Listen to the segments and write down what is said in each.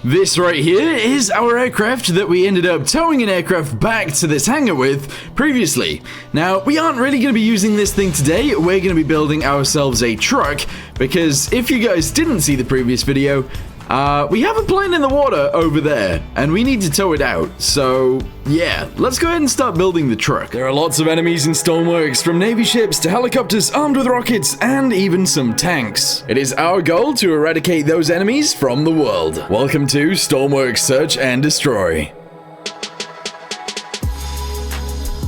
This right here is our aircraft that we ended up towing an aircraft back to this hangar with previously. Now, we aren't really going to be using this thing today. We're going to be building ourselves a truck because if you guys didn't see the previous video, we have a plane in the water over there, and we need to tow it out. So, yeah, let's go ahead and start building the truck. There are lots of enemies in Stormworks, from Navy ships to helicopters armed with rockets, and even some tanks. It is our goal to eradicate those enemies from the world. Welcome to Stormworks Search and Destroy.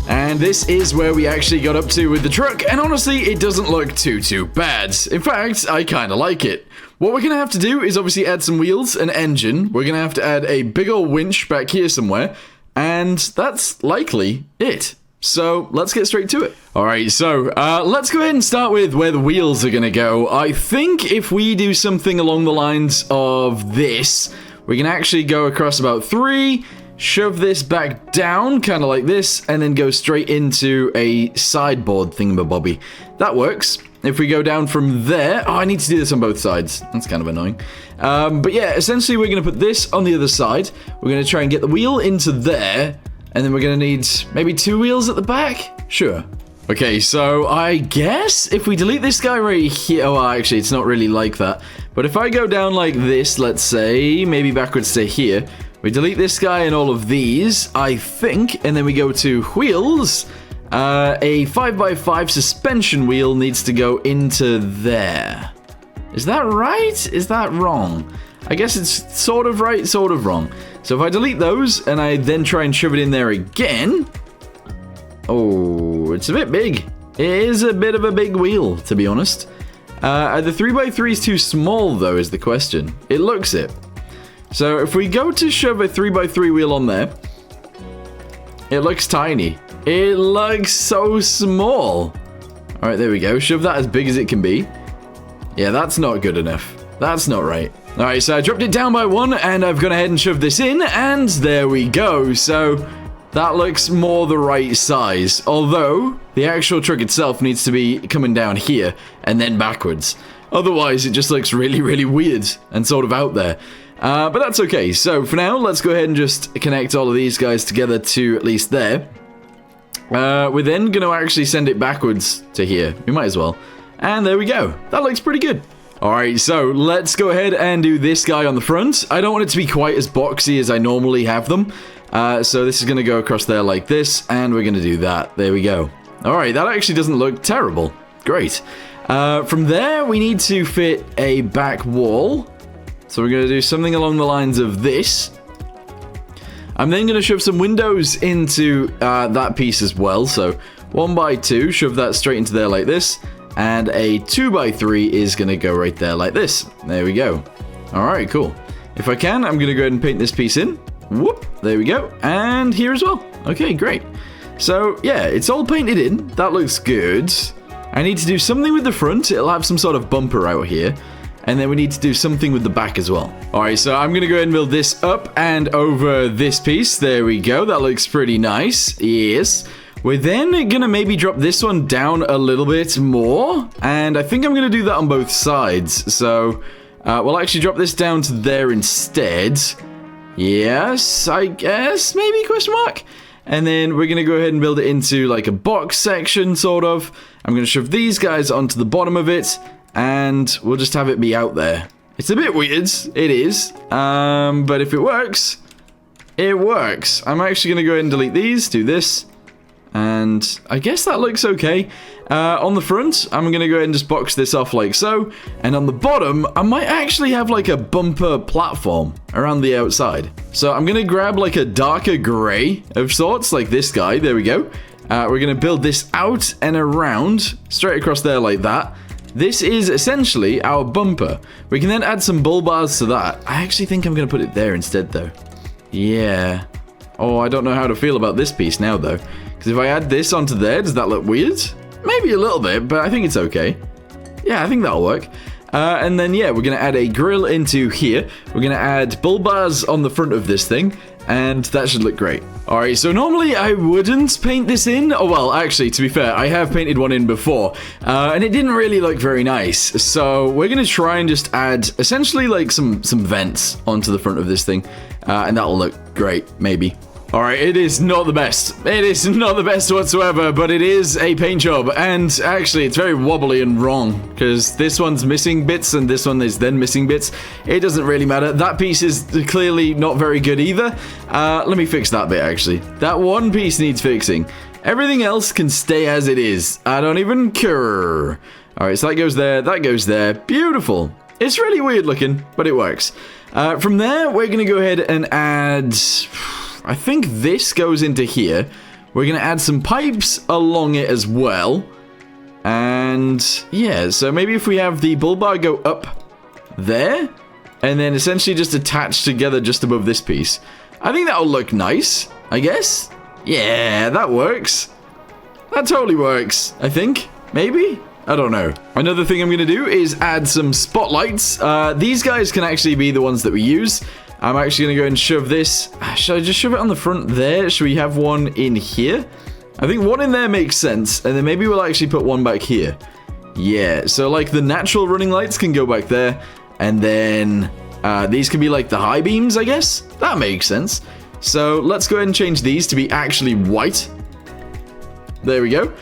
And this is where we actually got up to with the truck, and honestly, it doesn't look too bad. In fact, I kind of like it. What we're going to have to do is obviously add some wheels, an engine. We're going to have to add a big old winch back here somewhere, and that's likely it. So let's get straight to it. All right, so let's go ahead and start with where the wheels are going to go. I think if we do something along the lines of this, we can actually go across about 3, shove this back down, kind of like this, and then go straight into a sideboard thingamabobby. That works. If we go down from there... Oh, I need to do this on both sides. That's kind of annoying. But yeah, essentially we're going to put this on the other side. We're going to try and get the wheel into there. And then we're going to need maybe 2 wheels at the back? Sure. Okay, so I guess if we delete this guy right here... Oh, actually, it's not really like that. But if I go down like this, let's say, maybe backwards to here... We delete this guy and all of these, I think, and then we go to wheels. A 5x5 suspension wheel needs to go into there. Is that right? Is that wrong? I guess it's sort of right, sort of wrong. So if I delete those and I then try and shove it in there again... Oh, it's a bit big. It is a bit of a big wheel, to be honest. Are the 3x3s too small, though, is the question. It looks it. So if we go to shove a 3x3 wheel on there, it looks tiny. It looks so small. All right, there we go. Shove that as big as it can be. Yeah, that's not good enough. That's not right. All right, so I dropped it down by 1, and I've gone ahead and shoved this in, and there we go. So that looks more the right size, although the actual truck itself needs to be coming down here and then backwards. Otherwise, it just looks really weird and sort of out there. But that's okay. So for now, let's go ahead and just connect all of these guys together to at least there. We're then going to actually send it backwards to here. We might as well. And there we go. That looks pretty good. Alright, so let's go ahead and do this guy on the front. I don't want it to be quite as boxy as I normally have them. So this is going to go across there like this, and we're going to do that. There we go. Alright, that actually doesn't look terrible. Great. From there, we need to fit a back wall. So we're going to do something along the lines of this. I'm then going to shove some windows into that piece as well. So 1x2, shove that straight into there like this. And a 2x3 is going to go right there like this. There we go. Alright, cool. If I can, I'm going to go ahead and paint this piece in. Whoop, there we go. And here as well. Okay, great. So yeah, it's all painted in. That looks good. I need to do something with the front. It'll have some sort of bumper out here. And then we need to do something with the back as well. Alright, so I'm going to go ahead and build this up and over this piece. There we go. That looks pretty nice. Yes. We're then going to maybe drop this one down a little bit more. And I think I'm going to do that on both sides. So we'll actually drop this down to there instead. Yes, I guess. Maybe, question mark. And then we're going to go ahead and build it into like a box section, sort of. I'm going to shove these guys onto the bottom of it. And we'll just have it be out there. It's a bit weird. It is. But if it works, it works. I'm actually going to go ahead and delete these. Do this. And I guess that looks okay. On the front, I'm going to go ahead and just box this off like so. And on the bottom, I might actually have like a bumper platform around the outside. So I'm going to grab like a darker gray of sorts, like this guy. There we go. We're going to build this out and around, straight across there like that. This is essentially our bumper. We can then add some bull bars to that. I actually think I'm going to put it there instead, though. Yeah. Oh, I don't know how to feel about this piece now, though. Because if I add this onto there, does that look weird? Maybe a little bit, but I think it's okay. Yeah, I think that'll work. And then, yeah, we're going to add a grill into here. We're going to add bull bars on the front of this thing. And that should look great. Alright, so normally I wouldn't paint this in. Oh, well, actually, to be fair, I have painted one in before. And it didn't really look very nice. So we're going to try and just add essentially like some vents onto the front of this thing. And that'll look great, maybe. Alright, it is not the best. It is not the best whatsoever, but it is a paint job. And actually, it's very wobbly and wrong, because this one's missing bits and this one is then missing bits. It doesn't really matter. That piece is clearly not very good either. Let me fix that bit, actually. That one piece needs fixing. Everything else can stay as it is. I don't even care. Alright, so that goes there. Beautiful. It's really weird looking, but it works. From there, we're going to go ahead and add... I think this goes into here. We're going to add some pipes along it as well. And yeah, so maybe if we have the bull bar go up there, and then essentially just attach together just above this piece. I think that'll look nice, I guess. Yeah, that works. That totally works, I think. Maybe? I don't know. Another thing I'm going to do is add some spotlights. These guys can actually be the ones that we use. I'm actually going to go and shove this. Should I just shove it on the front there? Should we have one in here? I think one in there makes sense. And then maybe we'll actually put one back here. Yeah, so like the natural running lights can go back there. And then these can be like the high beams, I guess. That makes sense. So let's go ahead and change these to be actually white. There we go.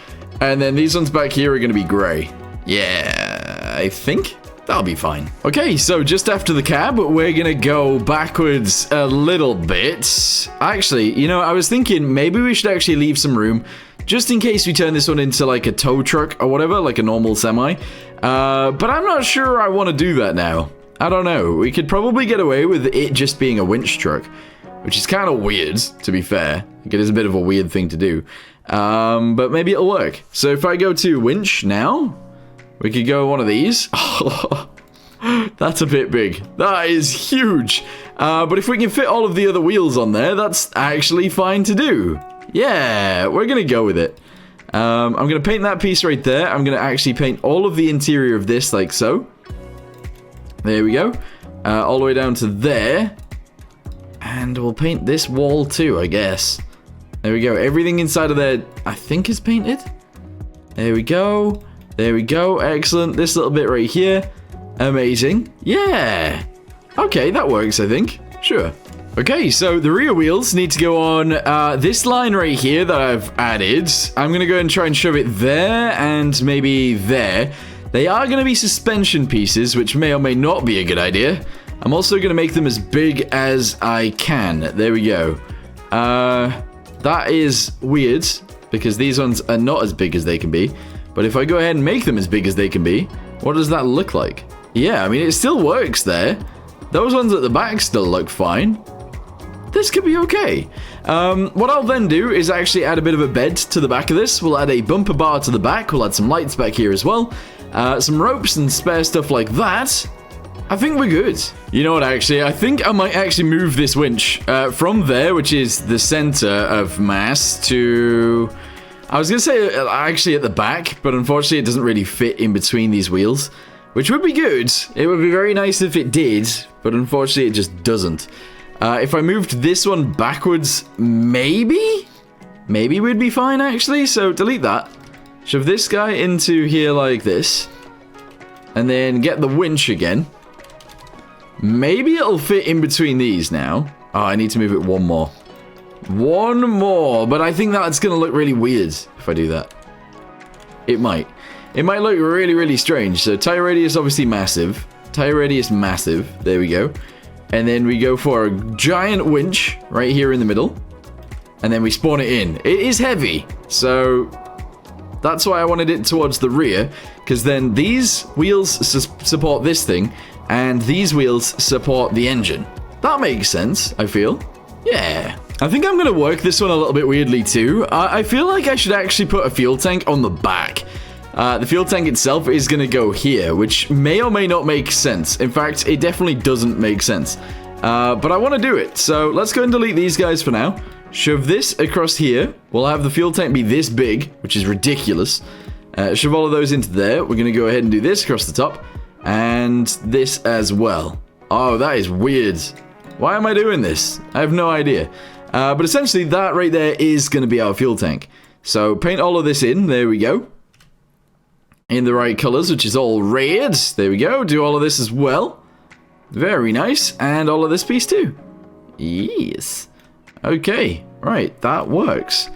And then these ones back here are going to be gray. Yeah, I think that'll be fine. Okay, so just after the cab, we're going to go backwards a little bit. Actually, you know, I was thinking maybe we should actually leave some room just in case we turn this one into like a tow truck or whatever, like a normal semi. But I'm not sure I want to do that now. I don't know. We could probably get away with it just being a winch truck, which is kind of weird, to be fair. It is a bit of a weird thing to do. But maybe it'll work. So if I go to winch now, we could go one of these. That's a bit big. That is huge. But if we can fit all of the other wheels on there, that's actually fine to do. Yeah, we're going to go with it. I'm going to paint that piece right there. I'm going to actually paint all of the interior of this like so. There we go. All the way down to there. And we'll paint this wall too, I guess. There we go. Everything inside of there, I think, is painted. There we go. There we go. Excellent. This little bit right here. Amazing. Yeah. Okay, that works, I think. Sure. Okay, so the rear wheels need to go on this line right here that I've added. I'm going to go and try and shove it there and maybe there. They are going to be suspension pieces, which may or may not be a good idea. I'm also going to make them as big as I can. There we go. That is weird, because these ones are not as big as they can be. But if I go ahead and make them as big as they can be, what does that look like? Yeah, I mean, it still works there. Those ones at the back still look fine. This could be okay. What I'll then do is actually add a bit of a bed to the back of this. We'll add a bumper bar to the back. We'll add some lights back here as well. Some ropes and spare stuff like that. I think we're good. You know what, actually? I think I might actually move this winch from there, which is the center of mass, to... I was going to say actually at the back, but unfortunately it doesn't really fit in between these wheels, which would be good. It would be very nice if it did, but unfortunately it just doesn't. If I moved this one backwards, maybe we'd be fine, actually. So delete that. Shove this guy into here like this, and then get the winch again. Maybe it'll fit in between these now. Oh, I need to move it one more. One more, but I think that's going to look really weird if I do that. It might. It might look really, really strange. So tire radius obviously massive. Tire radius massive. There we go. And then we go for a giant winch right here in the middle. And then we spawn it in. It is heavy, so that's why I wanted it towards the rear, because then these wheels support this thing, and these wheels support the engine. That makes sense, I feel. Yeah. I think I'm going to work this one a little bit weirdly too. I feel like I should actually put a fuel tank on the back. The fuel tank itself is going to go here, which may or may not make sense. In fact, it definitely doesn't make sense. But I want to do it. So let's go and delete these guys for now. Shove this across here. We'll have the fuel tank be this big, which is ridiculous. Shove all of those into there. We're going to go ahead and do this across the top. And this as well. Oh, that is weird. Why am I doing this? I have no idea. But essentially, that right there is going to be our fuel tank. So, paint all of this in. There we go. In the right colors, which is all red. There we go. Do all of this as well. Very nice. And all of this piece too. Yes. Okay. Right. That works.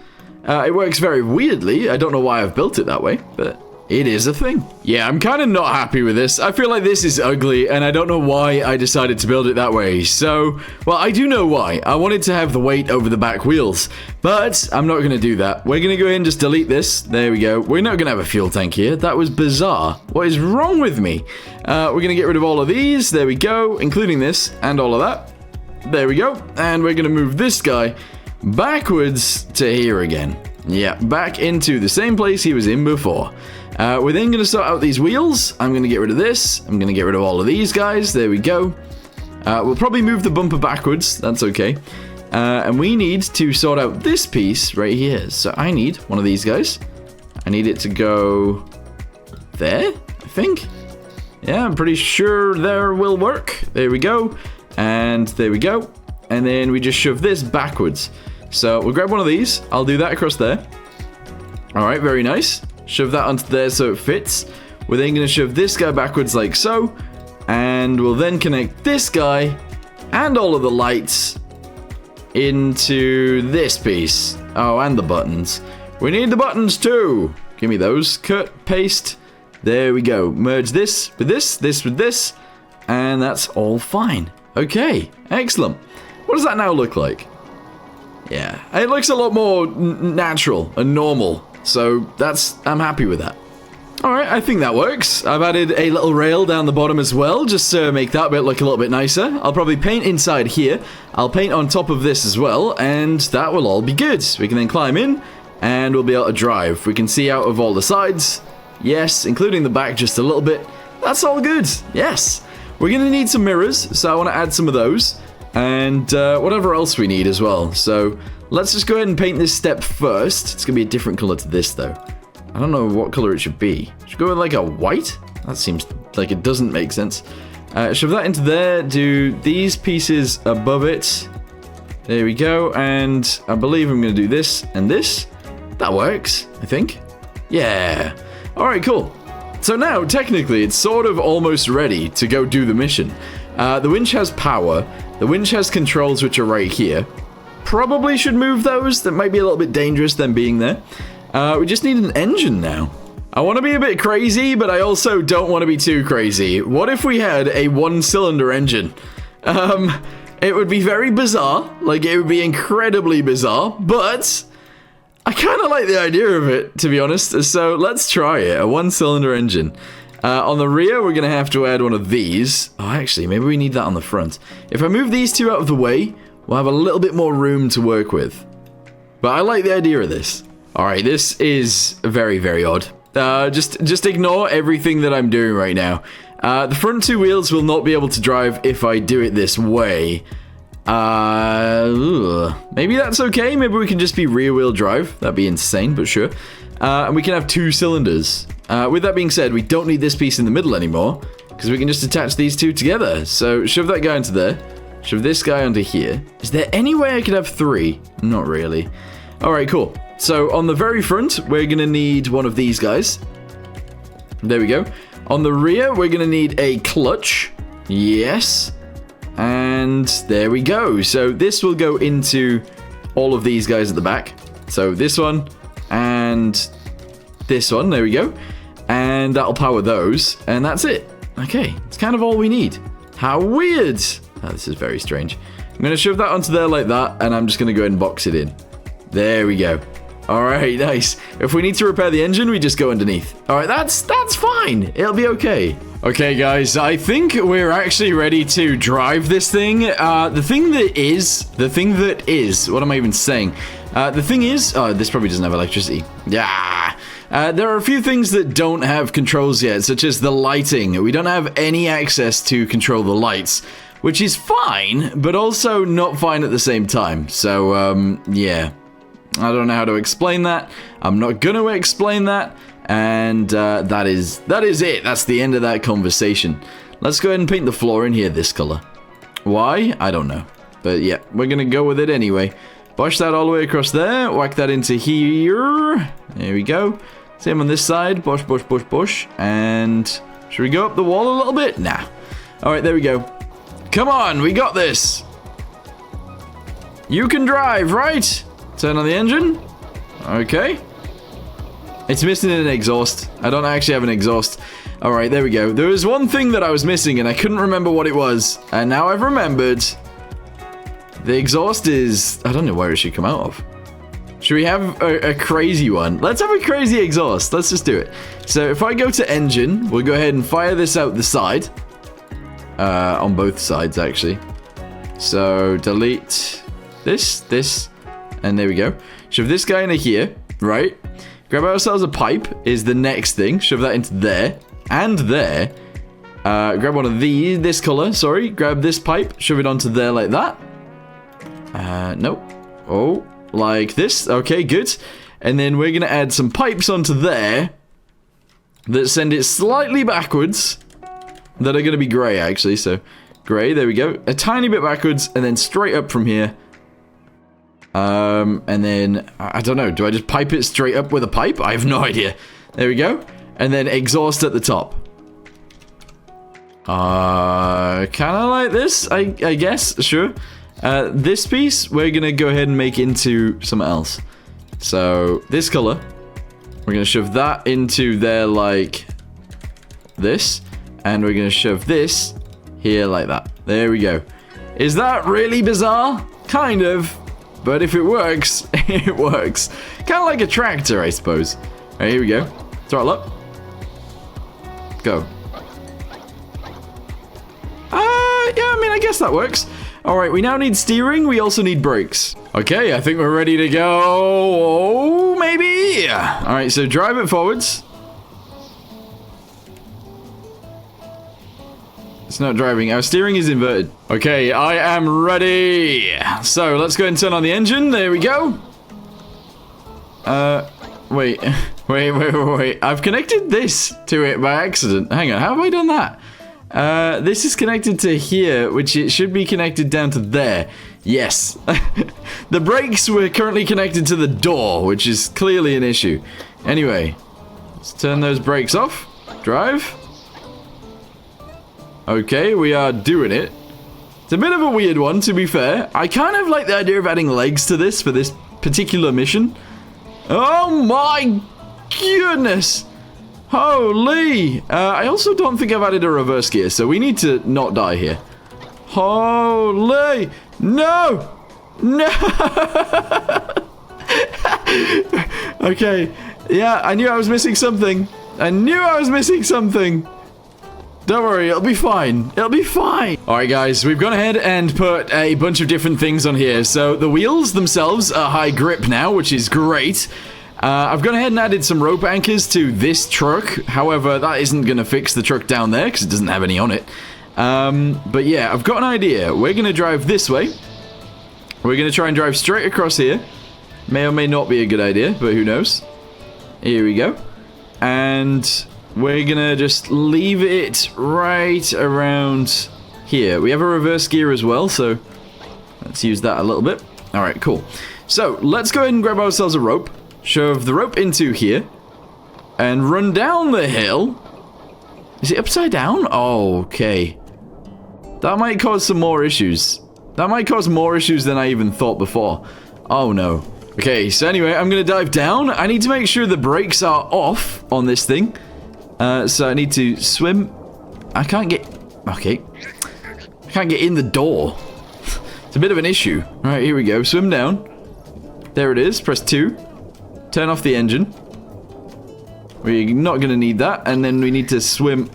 It works very weirdly. I don't know why I've built it that way, but it is a thing. Yeah, I'm kind of not happy with this. I feel like this is ugly, and I don't know why I decided to build it that way. So, well, I do know why. I wanted to have the weight over the back wheels, but I'm not going to do that. We're going to go ahead and just delete this. There we go. We're not going to have a fuel tank here. That was bizarre. What is wrong with me? We're going to get rid of all of these. There we go, including this and all of that. There we go. And we're going to move this guy backwards to here again. Yeah, back into the same place he was in before. We're then going to sort out these wheels. I'm going to get rid of this. I'm going to get rid of all of these guys. There we go. We'll probably move the bumper backwards. That's okay. And we need to sort out this piece right here. So I need one of these guys. I need it to go there, I think. Yeah, I'm pretty sure there will work. There we go. And there we go. And then we just shove this backwards. So we'll grab one of these. I'll do that across there. All right, very nice. Shove that onto there so it fits. We're then going to shove this guy backwards like so. And we'll then connect this guy and all of the lights into this piece. Oh, and the buttons. We need the buttons too. Give me those. Cut, paste. There we go. Merge this with this, this with this. And that's all fine. Okay, excellent. What does that now look like? Yeah, it looks a lot more natural and normal. So I'm happy with that. Alright, I think that works. I've added a little rail down the bottom as well, just to make that bit look a little bit nicer. I'll probably paint inside here. I'll paint on top of this as well, and that will all be good. We can then climb in, and we'll be able to drive. We can see out of all the sides. Yes, including the back just a little bit. That's all good. Yes. We're going to need some mirrors, so I want to add some of those. And whatever else we need as well. So let's just go ahead and paint this step first. It's going to be a different color to this, though. I don't know what color it should be. Should we go with like a white? That seems like it doesn't make sense. Shove that into there. Do these pieces above it. There we go. And I believe I'm going to do this and this. That works, I think. Yeah. All right, cool. So now, technically, it's sort of almost ready to go do the mission. The winch has power. The winch has controls, which are right here. Probably should move those. That might be a little bit dangerous, them being there. We just need an engine now. I want to be a bit crazy, but I also don't want to be too crazy. What if we had a one-cylinder engine? It would be very bizarre. Like, it would be incredibly bizarre, but I kind of like the idea of it, to be honest. So let's try it, a one-cylinder engine. On the rear, we're going to have to add one of these. Oh, actually, maybe we need that on the front. If I move these two out of the way, we'll have a little bit more room to work with. But I like the idea of this. All right, this is very, very odd. Just ignore everything that I'm doing right now. The front two wheels will not be able to drive if I do it this way. Maybe that's okay. Maybe we can just be rear-wheel drive. That'd be insane, but sure. And we can have two cylinders. With that being said, we don't need this piece in the middle anymore, because we can just attach these two together. So shove that guy into there. Shove this guy onto here. Is there any way I could have three? Not really. All right, cool. So on the very front, we're going to need one of these guys. There we go. On the rear, we're going to need a clutch. Yes. And there we go. So this will go into all of these guys at the back. So this one and this one. There we go. And that'll power those. And that's it. Okay. It's kind of all we need. How weird. Oh, this is very strange. I'm going to shove that onto there like that. And I'm just going to go ahead and box it in. There we go. All right, nice. If we need to repair the engine, we just go underneath. All right, that's fine. It'll be okay. Okay, guys, I think we're actually ready to drive this thing. The thing that is, what am I even saying? The thing is, oh, this probably doesn't have electricity. Yeah. There are a few things that don't have controls yet, such as the lighting. We don't have any access to control the lights, which is fine, but also not fine at the same time. So, yeah. I don't know how to explain that. I'm not going to explain that. And that is it. That's the end of that conversation. Let's go ahead and paint the floor in here this color. Why? I don't know. But yeah, we're going to go with it anyway. Push that all the way across there. Whack that into here. There we go. Same on this side. Push, push, push, push. And should we go up the wall a little bit? Nah. All right, there we go. Come on, we got this. You can drive, right? Turn on the engine. Okay. It's missing an exhaust. I don't actually have an exhaust. All right, there we go. There was one thing that I was missing, and I couldn't remember what it was. And now I've remembered. The exhaust is... I don't know where it should come out of. Should we have a crazy one? Let's have a crazy exhaust. Let's just do it. So if I go to engine, we'll go ahead and fire this out the side. On both sides, actually. So delete this, and there we go. Shove this guy into here, right? Grab ourselves a pipe is the next thing. Shove that into there and there. Grab one of these, this color, sorry. Grab this pipe, shove it onto there like that. Nope. Oh, like this. Okay, good. And then we're going to add some pipes onto there that send it slightly backwards. That are going to be grey, actually. So, grey, there we go. A tiny bit backwards, and then straight up from here. And then, I don't know. Do I just pipe it straight up with a pipe? I have no idea. There we go. And then exhaust at the top. Kind of like this, I guess. Sure. This piece, we're going to go ahead and make into something else. So, this color, we're going to shove that into there like this. And we're going to shove this here like that. There we go. Is that really bizarre? Kind of. But if it works, it works. Kind of like a tractor, I suppose. All right, here we go. Throttle up. Go. Yeah, I mean, I guess that works. All right, we now need steering. We also need brakes. Okay, I think we're ready to go. Oh, maybe. All right, so drive it forwards. It's not driving. Our steering is inverted. Okay, I am ready. So, let's go and turn on the engine. There we go. Wait. I've connected this to it by accident. Hang on, how have I done that? This is connected to here, which it should be connected down to there. Yes. The brakes were currently connected to the door, which is clearly an issue. Anyway, let's turn those brakes off. Drive. Okay, we are doing it. It's a bit of a weird one, to be fair. I kind of like the idea of adding legs to this for this particular mission. Oh my goodness. Holy. I also don't think I've added a reverse gear, so we need to not die here. Holy. No. No. Okay. Yeah, I knew I was missing something. Don't worry, it'll be fine. It'll be fine. All right, guys, we've gone ahead and put a bunch of different things on here. So the wheels themselves are high grip now, which is great. I've gone ahead and added some rope anchors to this truck. However, that isn't going to fix the truck down there because it doesn't have any on it. But yeah, I've got an idea. We're going to drive this way. We're going to try and drive straight across here. May or may not be a good idea, but who knows. Here we go. And we're gonna just leave it right around here. We have a reverse gear as well, so let's use that a little bit. All right, cool. So let's go ahead and grab ourselves a rope, shove the rope into here, and run down the hill. Is it upside down? Oh, okay. That might cause some more issues. That might cause more issues than I even thought before. Oh no. Okay, so anyway, I'm gonna dive down. I need to make sure the brakes are off on this thing. So I need to swim. I can't get... Okay. I can't get in the door. It's a bit of an issue. Alright, here we go. Swim down. There it is. Press 2. Turn off the engine. We're not going to need that. And then we need to swim.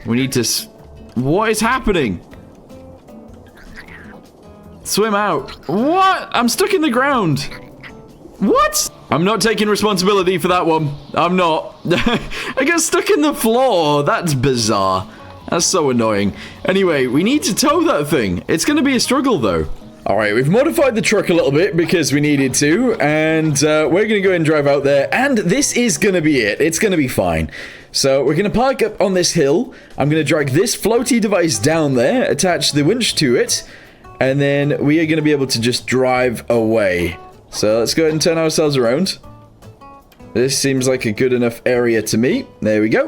We need to... What is happening? Swim out. What? I'm stuck in the ground. What? I'm not taking responsibility for that one. I'm not. I got stuck in the floor. That's bizarre. That's so annoying. Anyway, we need to tow that thing. It's going to be a struggle, though. Alright, we've modified the truck a little bit because we needed to, and we're going to go and drive out there, and this is going to be it. It's going to be fine. So we're going to park up on this hill. I'm going to drag this floaty device down there, attach the winch to it, and then we are going to be able to just drive away. So let's go ahead and turn ourselves around. This seems like a good enough area to me. There we go.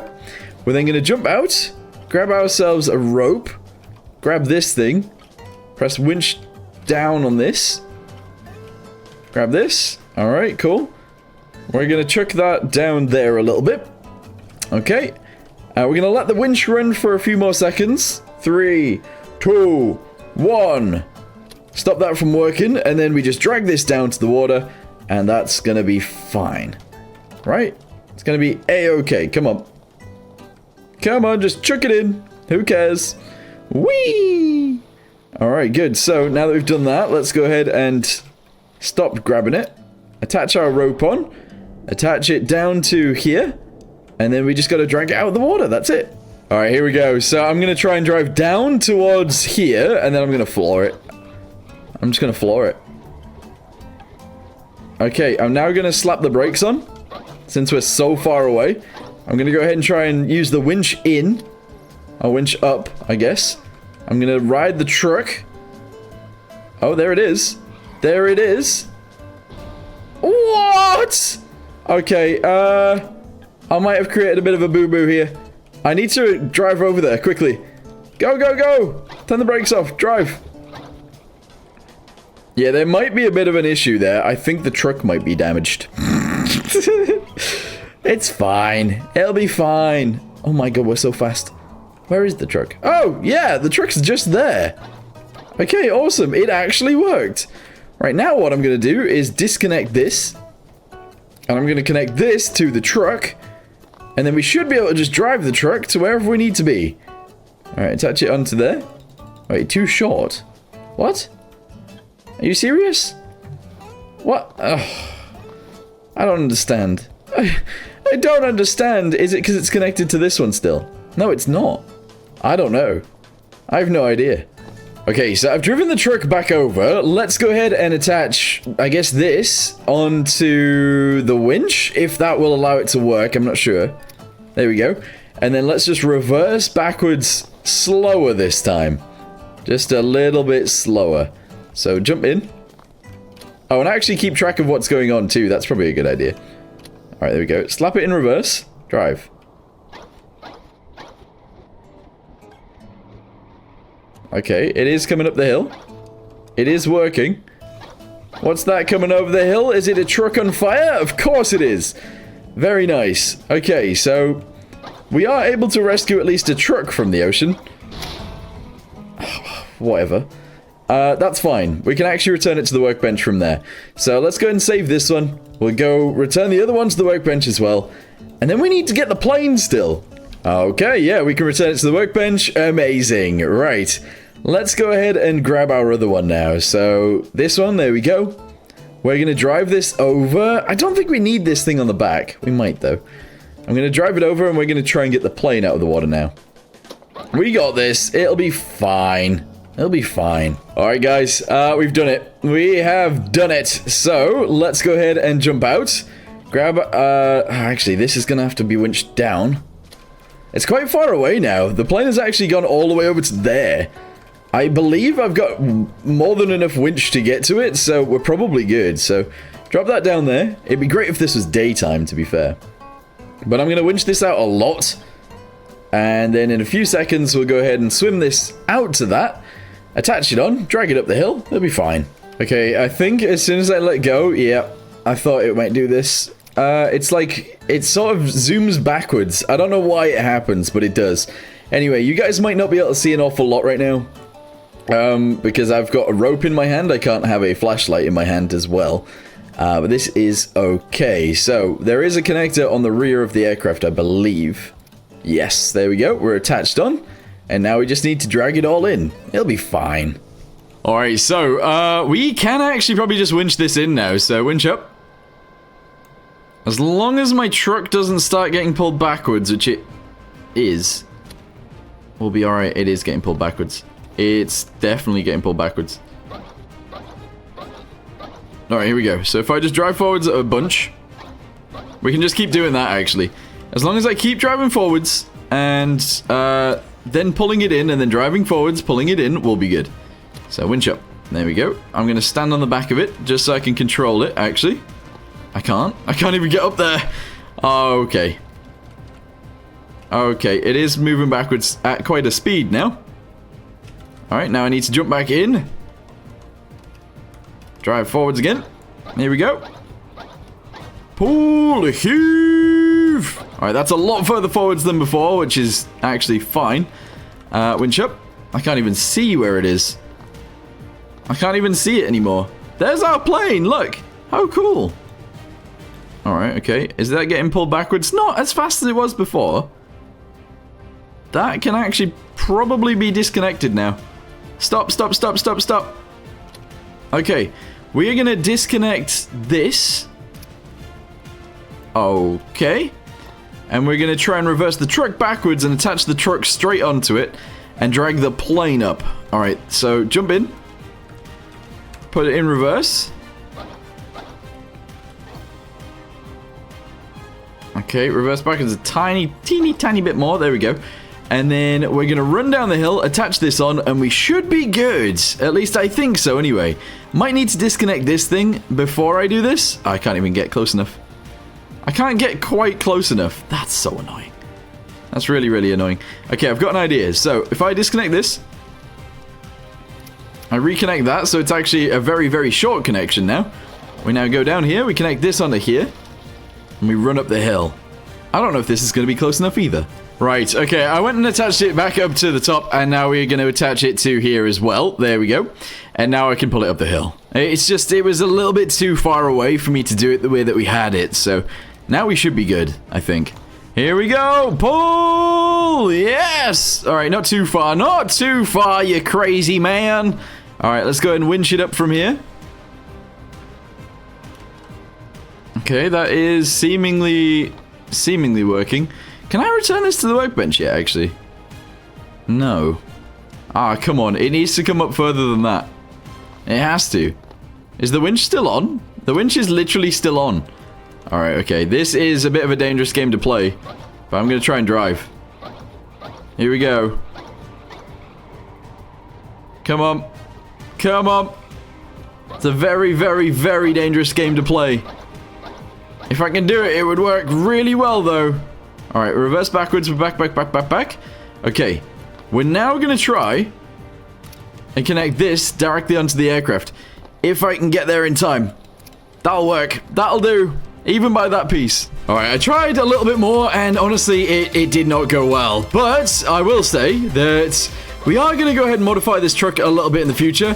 We're then going to jump out, grab ourselves a rope, grab this thing, press winch down on this. Grab this. Alright, cool. We're going to chuck that down there a little bit. Okay. We're going to let the winch run for a few more seconds. 3, 2, 1. Stop that from working, and then we just drag this down to the water, and that's going to be fine. Right? It's going to be a-okay. Come on. Come on, just chuck it in. Who cares? Whee! Alright, good. So, now that we've done that, let's go ahead and stop grabbing it. Attach our rope on. Attach it down to here. And then we just got to drag it out of the water. That's it. Alright, here we go. So, I'm going to try and drive down towards here, and then I'm going to floor it. I'm just going to floor it. Okay, I'm now going to slap the brakes on, since we're so far away. I'm going to go ahead and try and use the winch in. Or winch up, I guess. I'm going to ride the truck. Oh, there it is. There it is. What? Okay, I might have created a bit of a boo-boo here. I need to drive over there quickly. Go, go, go! Turn the brakes off. Drive. Yeah, there might be a bit of an issue there. I think the truck might be damaged. It's fine. It'll be fine. Oh my god, we're so fast. Where is the truck? Oh, yeah, the truck's just there. Okay, awesome. It actually worked. Right now, what I'm going to do is disconnect this. And I'm going to connect this to the truck. And then we should be able to just drive the truck to wherever we need to be. Alright, attach it onto there. Wait, too short. What? Are you serious? What? Ugh. I don't understand. I don't understand. Is it because it's connected to this one still? No, it's not. I don't know. I have no idea. Okay, so I've driven the truck back over. Let's go ahead and attach, I guess, this onto the winch, if that will allow it to work. I'm not sure. There we go. And then let's just reverse backwards slower this time. Just a little bit slower. So jump in. Oh, and actually keep track of what's going on too. That's probably a good idea. Alright, there we go. Slap it in reverse. Drive. Okay, it is coming up the hill. It is working. What's that coming over the hill? Is it a truck on fire? Of course it is. Very nice. Okay, so we are able to rescue at least a truck from the ocean. Whatever. That's fine. We can actually return it to the workbench from there. So let's go and save this one. We'll go return the other one to the workbench as well. And then we need to get the plane still. Okay, yeah, we can return it to the workbench. Amazing. Right. Let's go ahead and grab our other one now. So this one, there we go. We're going to drive this over. I don't think we need this thing on the back. We might, though. I'm going to drive it over, and we're going to try and get the plane out of the water now. We got this. It'll be fine. It'll be fine. Alright, guys. We've done it. We have done it. So, let's go ahead and jump out. Grab... actually, this is going to have to be winched down. It's quite far away now. The plane has actually gone all the way over to there. I believe I've got more than enough winch to get to it, so we're probably good. So, drop that down there. It'd be great if this was daytime, to be fair. But I'm going to winch this out a lot. And then in a few seconds, we'll go ahead and swim this out to that. Attach it on, drag it up the hill, it'll be fine. Okay, I think as soon as I let go, yeah, I thought it might do this. It's like, it sort of zooms backwards. I don't know why it happens, but it does. Anyway, you guys might not be able to see an awful lot right now. Because I've got a rope in my hand, I can't have a flashlight in my hand as well. But this is okay. So, there is a connector on the rear of the aircraft, I believe. Yes, there we go, we're attached on. And now we just need to drag it all in. It'll be fine. Alright, so, we can actually probably just winch this in now. So, winch up. As long as my truck doesn't start getting pulled backwards, which it is, we'll be alright. It is getting pulled backwards. It's definitely getting pulled backwards. All right, here we go. So if I just drive forwards a bunch, we can just keep doing that, actually. As long as I keep driving forwards and then pulling it in and then driving forwards, pulling it in, we'll be good. So winch up. There we go. I'm going to stand on the back of it just so I can control it, actually. I can't even get up there. Okay. Okay, it is moving backwards at quite a speed now. Alright, now I need to jump back in. Drive forwards again. Here we go. Pull, heave. Alright, that's a lot further forwards than before, which is actually fine. Winch up. I can't even see where it is. I can't even see it anymore. There's our plane, look. How cool. Alright, okay. Is that getting pulled backwards? Not as fast as it was before. That can actually probably be disconnected now. Stop, stop, stop, stop, stop. Okay. We are going to disconnect this. Okay. And we're going to try and reverse the truck backwards and attach the truck straight onto it and drag the plane up. Alright, so jump in. Put it in reverse. Okay, reverse backwards a teeny tiny bit more. There we go. And then we're going to run down the hill, attach this on, and we should be good. At least I think so anyway. Might need to disconnect this thing before I do this. I can't even get close enough. I can't get quite close enough. That's so annoying. That's really, really annoying. Okay, I've got an idea. So if I disconnect this, I reconnect that, so it's actually a very, very short connection now. We now go down here, we connect this onto here, and we run up the hill. I don't know if this is going to be close enough either. Right, okay, I went and attached it back up to the top, and now we're going to attach it to here as well. There we go. And now I can pull it up the hill. It's just, it was a little bit too far away for me to do it the way that we had it, so now we should be good, I think. Here we go! Pull! Yes! Alright, not too far, you crazy man! Alright, let's go ahead and winch it up from here. Okay, that is seemingly working. Can I return this to the workbench yet, actually? No. Ah, come on. It needs to come up further than that. It has to. Is the winch still on? The winch is literally still on. Alright, okay. This is a bit of a dangerous game to play. But I'm going to try and drive. Here we go. Come on. Come on. It's a very, very, very dangerous game to play. If I can do it, it would work really well, though. Alright, reverse backwards, back. Okay, we're now going to try and connect this directly onto the aircraft. If I can get there in time. That'll work. That'll do. Even by that piece. Alright, I tried a little bit more, and honestly, it did not go well. But I will say that we are going to go ahead and modify this truck a little bit in the future.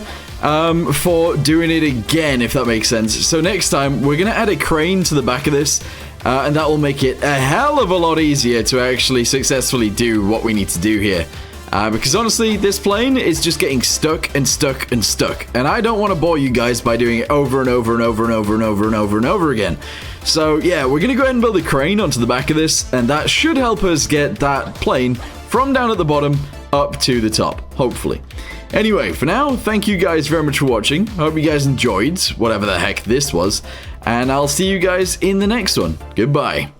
For doing it again, if that makes sense. So next time, we're going to add a crane to the back of this, and that will make it a hell of a lot easier to actually successfully do what we need to do here. Because honestly, this plane is just getting stuck and stuck and stuck, and I don't want to bore you guys by doing it over and over and over and over and over and over and over again. So yeah, we're going to go ahead and build a crane onto the back of this, and that should help us get that plane from down at the bottom up to the top, hopefully. Anyway, for now, thank you guys very much for watching. I hope you guys enjoyed whatever the heck this was, and I'll see you guys in the next one. Goodbye.